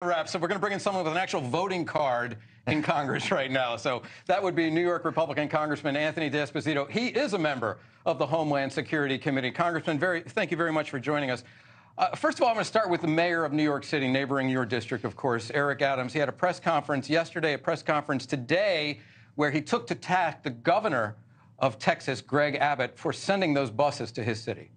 Wrap. So we're going to bring in someone with an actual voting card in Congress right now. So that would be New York Republican Congressman Anthony D'Esposito. He is a member of the Homeland Security Committee. Congressman, thank you very much for joining us. First of all, I'm going to start with the mayor of New York City, neighboring your district, of course, Eric Adams. He had a press conference yesterday, a press conference today, where he took to task the governor of Texas, Greg Abbott, for sending those buses to his city.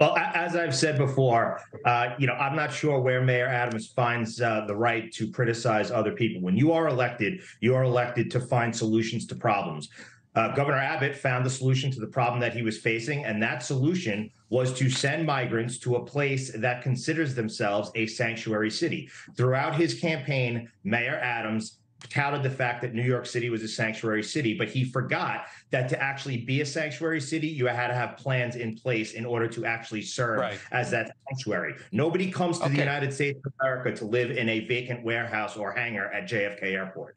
Well, as I've said before, I'm not sure where Mayor Adams finds the right to criticize other people. When you are elected to find solutions to problems. Governor Abbott found the solution to the problem that he was facing, and that solution was to send migrants to a place that considers themselves a sanctuary city. Throughout his campaign, Mayor Adams touted the fact that New York City was a sanctuary city, but he forgot that to actually be a sanctuary city, you had to have plans in place in order to actually serve as that sanctuary. Nobody comes to the United States of America to live in a vacant warehouse or hangar at JFK Airport.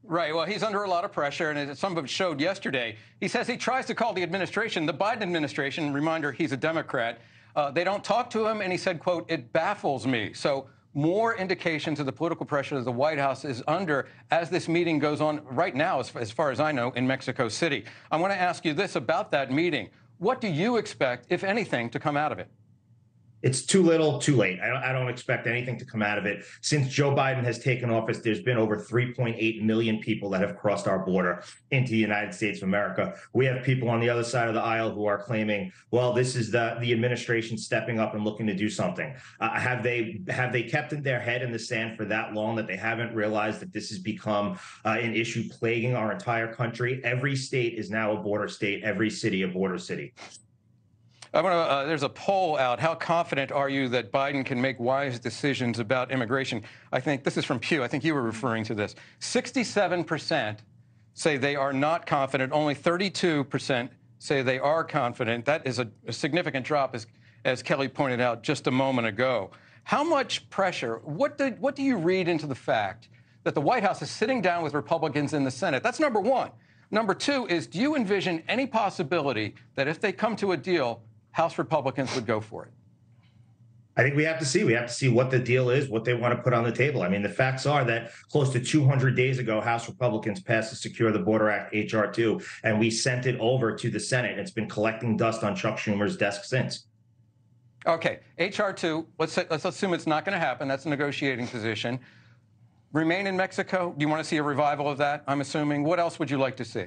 Right. Well, he's under a lot of pressure, and some of it showed yesterday. He says he tries to call the administration, the Biden administration, reminder, he's a Democrat. They don't talk to him, and he said, quote, "It baffles me." So more indications of the political pressure that the White House is under as this meeting goes on right now, as far as I know, in Mexico City. I want to ask you this about that meeting. What do you expect, if anything, to come out of it? It's too little, too late. I don't expect anything to come out of it. Since Joe Biden has taken office, there's been over 3.8 million people that have crossed our border into the United States of America. We have people on the other side of the aisle who are claiming, well, this is the administration stepping up and looking to do something. Have they kept their head in the sand for that long that they haven't realized that this has become an issue plaguing our entire country? Every state is now a border state, every city a border city. There's a poll out. How confident are you that Biden can make wise decisions about immigration? I think this is from Pew. I think you were referring to this. 67% say they are not confident. Only 32% say they are confident. That is a significant drop, as Kelly pointed out just a moment ago. How much pressure? What do you read into the fact that the White House is sitting down with Republicans in the Senate? That's number one. Number two is, do you envision any possibility that if they come to a deal, House Republicans would go for it? I think we have to see. We have to see what the deal is, what they want to put on the table. I mean, the facts are that close to 200 days ago, House Republicans passed the Secure the Border Act, H.R. 2, and we sent it over to the Senate. It's been collecting dust on Chuck Schumer's desk since. Okay, H.R. 2, let's assume it's not going to happen. That's a negotiating position. Remain in Mexico. Do you want to see a revival of that, I'm assuming? What else would you like to see?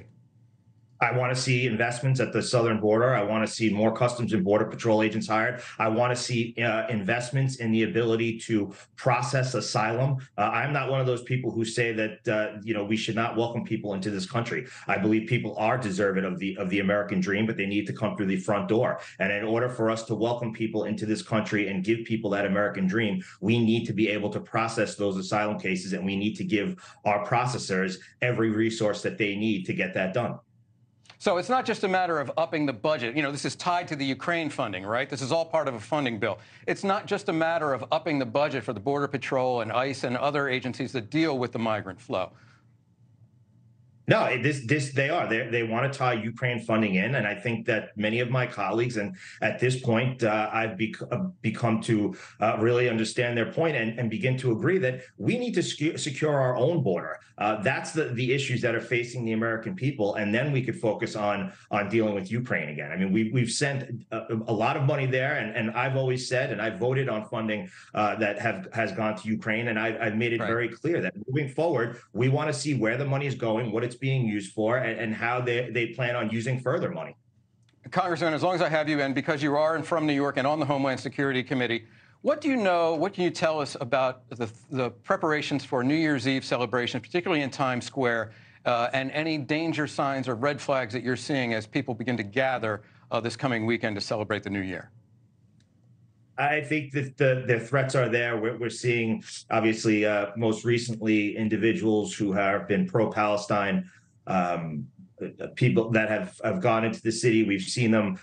I want to see investments at the southern border. I want to see more Customs and Border Patrol agents hired. I want to see investments in the ability to process asylum. I'm not one of those people who say that we should not welcome people into this country. I believe people are deserving of the American dream, but they need to come through the front door. And in order for us to welcome people into this country and give people that American dream, we need to be able to process those asylum cases, and we need to give our processors every resource that they need to get that done. So it's not just a matter of upping the budget. You know, this is tied to the Ukraine funding, right? This is all part of a funding bill. It's not just a matter of upping the budget for the Border Patrol and ICE and other agencies that deal with the migrant flow. No, they want to tie Ukraine funding in, and I think that many of my colleagues, and at this point, I've become to really understand their point and begin to agree that we need to secure our own border. That's the issues that are facing the American people, and then we could focus on dealing with Ukraine again. I mean, we've sent a lot of money there, and I've always said, and I've voted on funding that has gone to Ukraine, and I've made it very clear that moving forward, we want to see where the money is going, what it's being used for, and how they plan on using further money. Congressman, as long as I have you, and because you are from New York and on the Homeland Security Committee, what do you know, what can you tell us about the preparations for New Year's Eve celebration, particularly in Times Square, and any danger signs or red flags that you're seeing as people begin to gather this coming weekend to celebrate the new year? I think that the threats are there. We're seeing, obviously, most recently, individuals who have been pro-Palestine, people that have gone into the city. We've seen them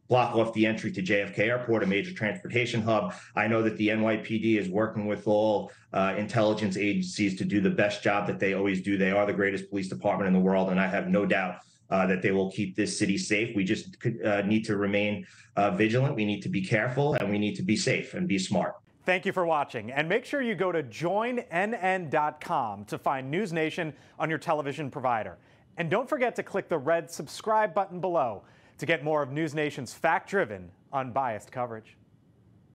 block off the entry to JFK Airport, a major transportation hub. I know that the NYPD is working with all intelligence agencies to do the best job that they always do. They are the greatest police department in the world, and I have no doubt that they will keep this city safe. We just need to remain vigilant. We need to be careful, and we need to be safe and be smart. Thank you for watching, and make sure you go to joinnn.com to find NewsNation on your television provider. And don't forget to click the red subscribe button below to get more of NewsNation's fact-driven, unbiased coverage.